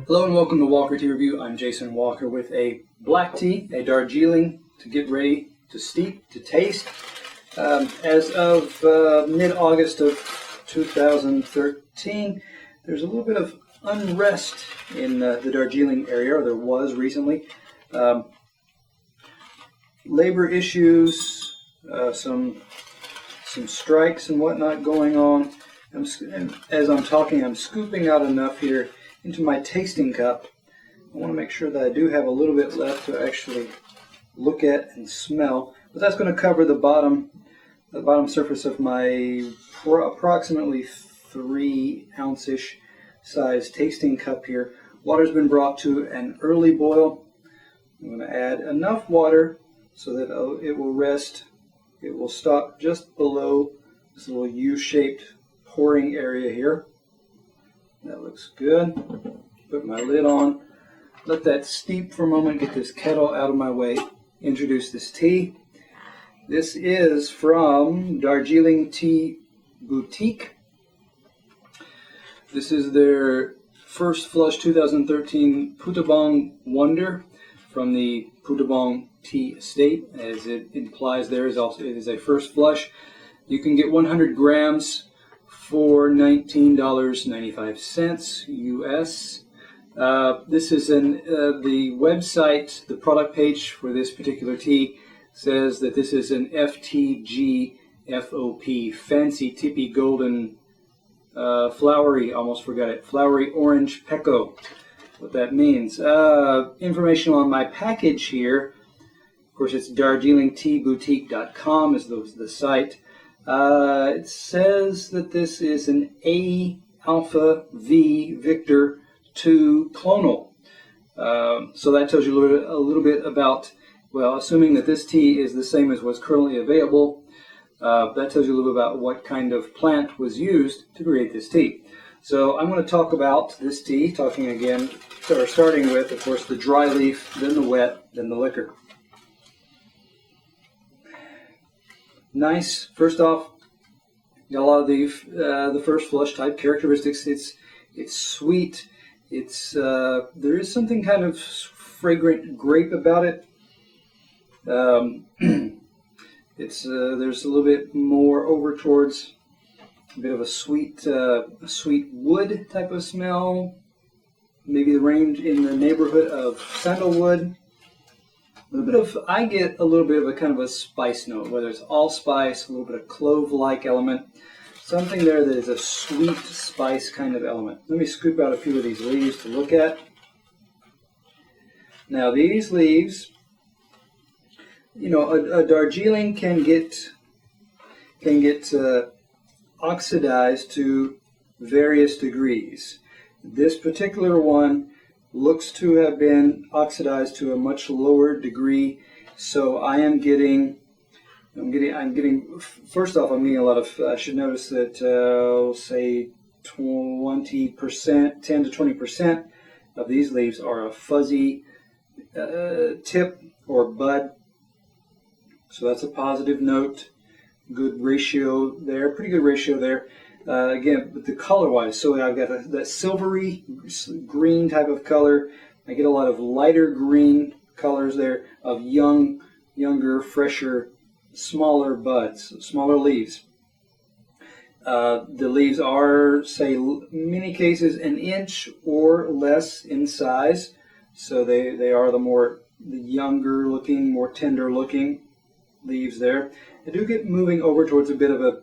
Hello and welcome to Walker Tea Review. I'm Jason Walker with a black tea, a Darjeeling, to get ready to steep, to taste. As of mid-August of 2013, there's a little bit of unrest in the Darjeeling area, or there was recently. Labor issues, some strikes and whatnot going on. As I'm talking, I'm scooping out enough here into my tasting cup. I want to make sure that I do have a little bit left to actually look at and smell, but that's going to cover the bottom surface of my approximately 3 ounce-ish size tasting cup here. Water's been brought to an early boil. I'm going to add enough water so that it will rest. It will stop just below this little U-shaped pouring area here. That looks good. Put my lid on. Let that steep for a moment. Get this kettle out of my way. Introduce this tea. This is from DarjeelingTeaBoutique. This is their first flush 2013 Puttabong1FWonder from the Puttabong tea estate. As it implies, it is a first flush. You can get 100 grams for $19.95 US. This is the website, the product page for this particular tea says that this is an FTG FOP, fancy tippy golden flowery, almost forgot it, flowery orange peco. What that means. Information on my package here. Of course, it's DarjeelingTeaBoutique.com is the site. It says that this is an A alpha V Victor 2 clonal. So that tells you a little bit about, well, assuming that this tea is the same as what's currently available, that tells you a little bit about what kind of plant was used to create this tea. So I'm going to talk about this tea, starting with, of course, the dry leaf, then the wet, then the liquor. Nice. First off, got a lot of the first flush type characteristics. It's sweet. There is something kind of fragrant grape about it. There's a little bit more over towards a bit of a sweet wood type of smell. Maybe the range in the neighborhood of sandalwood. I get a little bit of a kind of a spice note, whether it's allspice, a little bit of clove-like element, something there that is a sweet spice kind of element. Let me scoop out a few of these leaves to look at. Now these leaves, a Darjeeling can get oxidized to various degrees. This particular one looks to have been oxidized to a much lower degree, so I'm getting first off, I'm getting a lot of, I should notice that, say 20%, 10 to 20% of these leaves are a fuzzy tip or bud, so that's a positive note. Good ratio there, pretty good ratio there. Again, but the color-wise, so I've got that silvery green type of color. I get a lot of lighter green colors there of younger, fresher, smaller buds, smaller leaves. The leaves are, say, in many cases, an inch or less in size. So they are the younger looking, more tender looking leaves there. I do get moving over towards a bit of a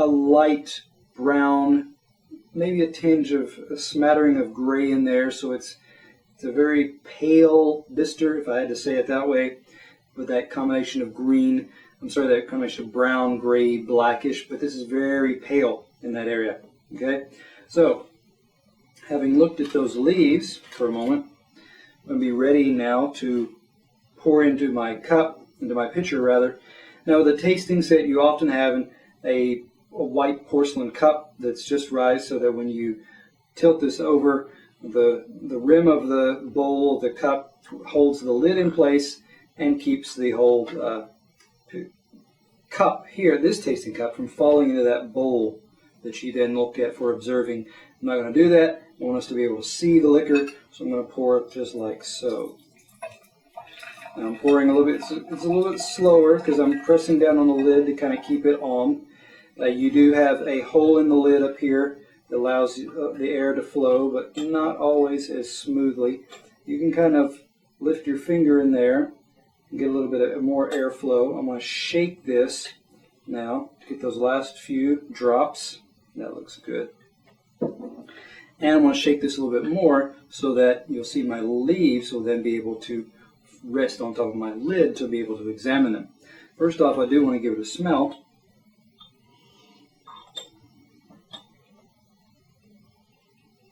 light brown, maybe a tinge of a smattering of gray in there, so it's a very pale bister, if I had to say it that way, with that combination of that combination of brown, gray, blackish, but this is very pale in that area. Okay, so having looked at those leaves for a moment, I'm going to be ready now to pour into my pitcher rather. Now with a tasting set, you often have a white porcelain cup that's just right, so that when you tilt this over, the rim of the bowl, the cup, holds the lid in place and keeps the whole cup here, this tasting cup, from falling into that bowl that you then look at for observing. I'm not going to do that. I'm I want us to be able to see the liquor, so I'm going to pour it just like so. Now I'm pouring a little bit, it's a little bit slower because I'm pressing down on the lid to kind of keep it on. You do have a hole in the lid up here that allows the air to flow, but not always as smoothly. You can kind of lift your finger in there and get a little bit of more airflow. I'm going to shake this now to get those last few drops. That looks good. And I'm going to shake this a little bit more so that you'll see my leaves will then be able to rest on top of my lid to be able to examine them. First off, I do want to give it a smell.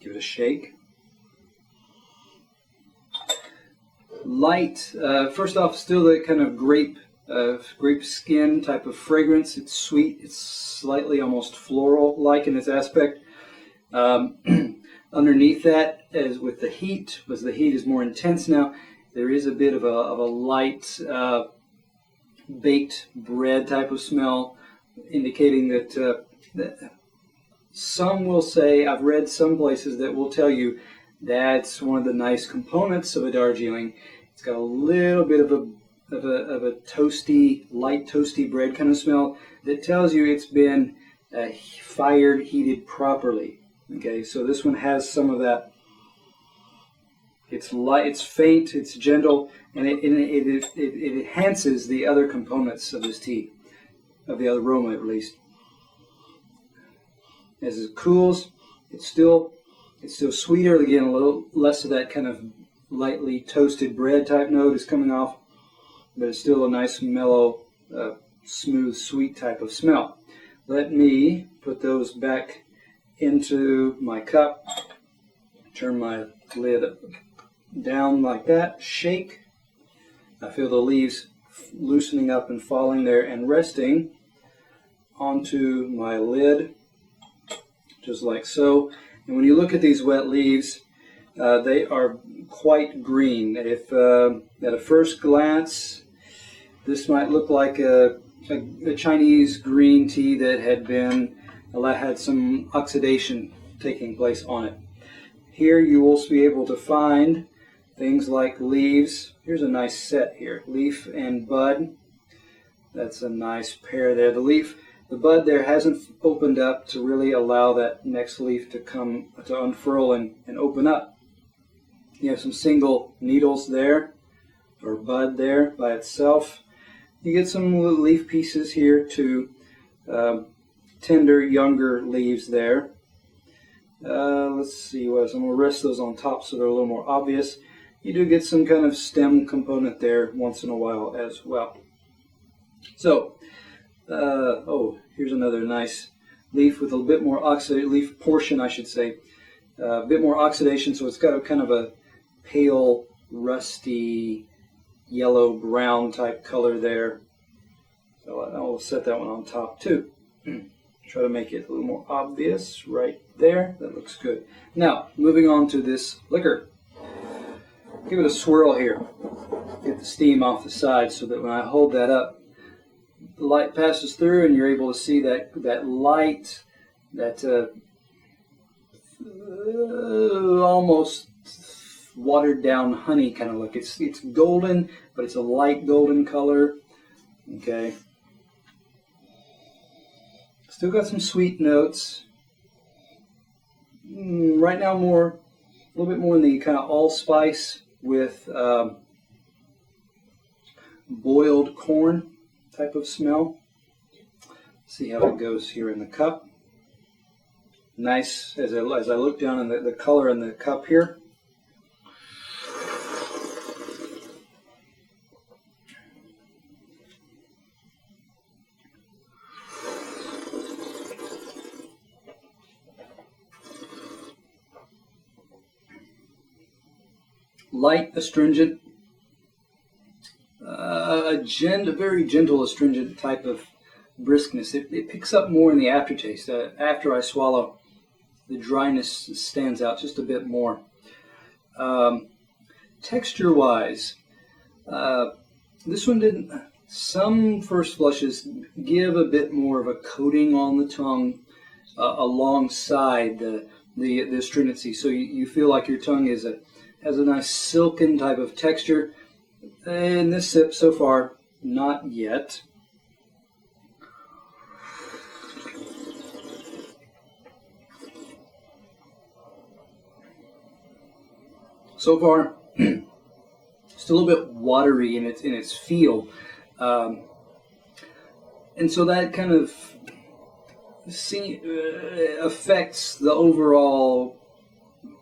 Give it a shake. Light, first off, still that kind of grape skin type of fragrance. It's sweet. It's slightly almost floral-like in its aspect. Underneath that, as with the heat, as the heat is more intense now, there is a bit of a light baked bread type of smell, indicating that, some will say, I've read some places that will tell you that's one of the nice components of a Darjeeling. It's got a little bit of a toasty, light toasty bread kind of smell that tells you it's been fired, heated properly. Okay, so this one has some of that. It's light, it's faint, it's gentle, and it enhances the other components of this tea, of the aroma at least. As it cools, it's still sweeter. Again, a little less of that kind of lightly toasted bread type note is coming off, but it's still a nice, mellow, smooth, sweet type of smell. Let me put those back into my cup. Turn my lid down like that. Shake. I feel the leaves loosening up and falling there and resting onto my lid, just like so. And when you look at these wet leaves, they are quite green. If at a first glance, this might look like a Chinese green tea that had some oxidation taking place on it. Here you will be able to find things like leaves. Here's a nice set here, leaf and bud. That's a nice pair there. The bud there hasn't opened up to really allow that next leaf to unfurl and open up. You have some single needles there, or bud there by itself. You get some little leaf pieces here to tender, younger leaves there. Let's see what else. I'm going to rest those on top so they're a little more obvious. You do get some kind of stem component there once in a while as well. So, here's another nice leaf with a bit more oxidation, leaf portion I should say. A bit more oxidation, so it's got a kind of a pale, rusty, yellow-brown type color there. So I'll set that one on top too. Try to make it a little more obvious right there. That looks good. Now, moving on to this liquor. Give it a swirl here. Get the steam off the side so that when I hold that up, the light passes through and you're able to see that light, that almost watered down honey kind of look. It's golden, but it's a light golden color. Okay. Still got some sweet notes. Right now a little bit more in the kind of allspice with boiled corn type of smell. See how it goes here in the cup. Nice as I look down in the color in the cup here. Light astringent, a very gentle astringent type of briskness. It picks up more in the aftertaste. After I swallow, the dryness stands out just a bit more. Texture-wise, this one didn't. Some first flushes give a bit more of a coating on the tongue alongside the the astringency. So you feel like your tongue has a nice silken type of texture. In this sip so far, not yet. So far, still a little bit watery in its feel, and so that kind of affects the overall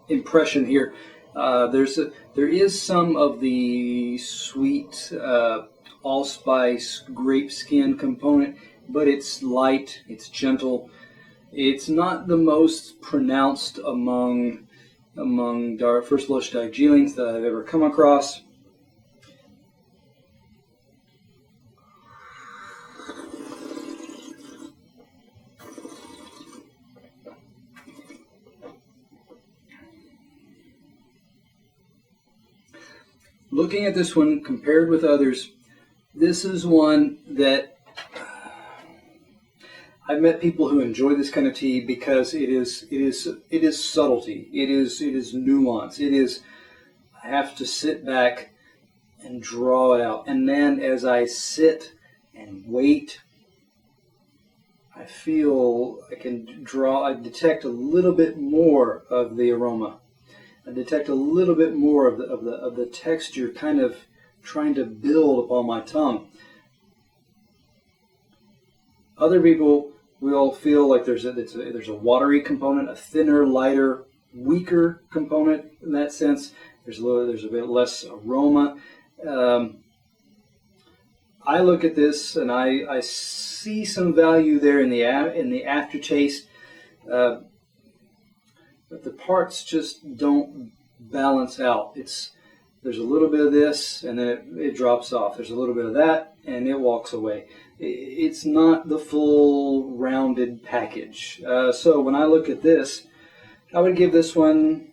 impression here. There is some of the sweet allspice grape skin component, but it's light, it's gentle. It's not the most pronounced among First Flush Darjeelings that I've ever come across. Looking at this one compared with others, this is one that I've met people who enjoy this kind of tea because it is subtlety. It is nuance. I have to sit back and draw it out. And then as I sit and wait, I feel I detect a little bit more of the aroma. I detect a little bit more of the texture kind of trying to build upon my tongue. Other people will feel like there's a watery component, a thinner, lighter, weaker component in that sense. There's a bit less aroma. I look at this and I see some value there in the aftertaste. But the parts just don't balance out. There's a little bit of this, and then it drops off. There's a little bit of that, and it walks away. It's not the full rounded package. So when I look at this, I would give this one,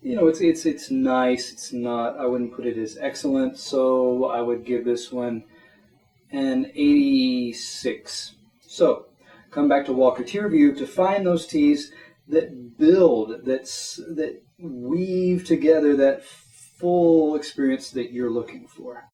it's nice. It's not. I wouldn't put it as excellent. So I would give this one an 86. So come back to Walker Tea Review to find those teas that build, that weave together that full experience that you're looking for.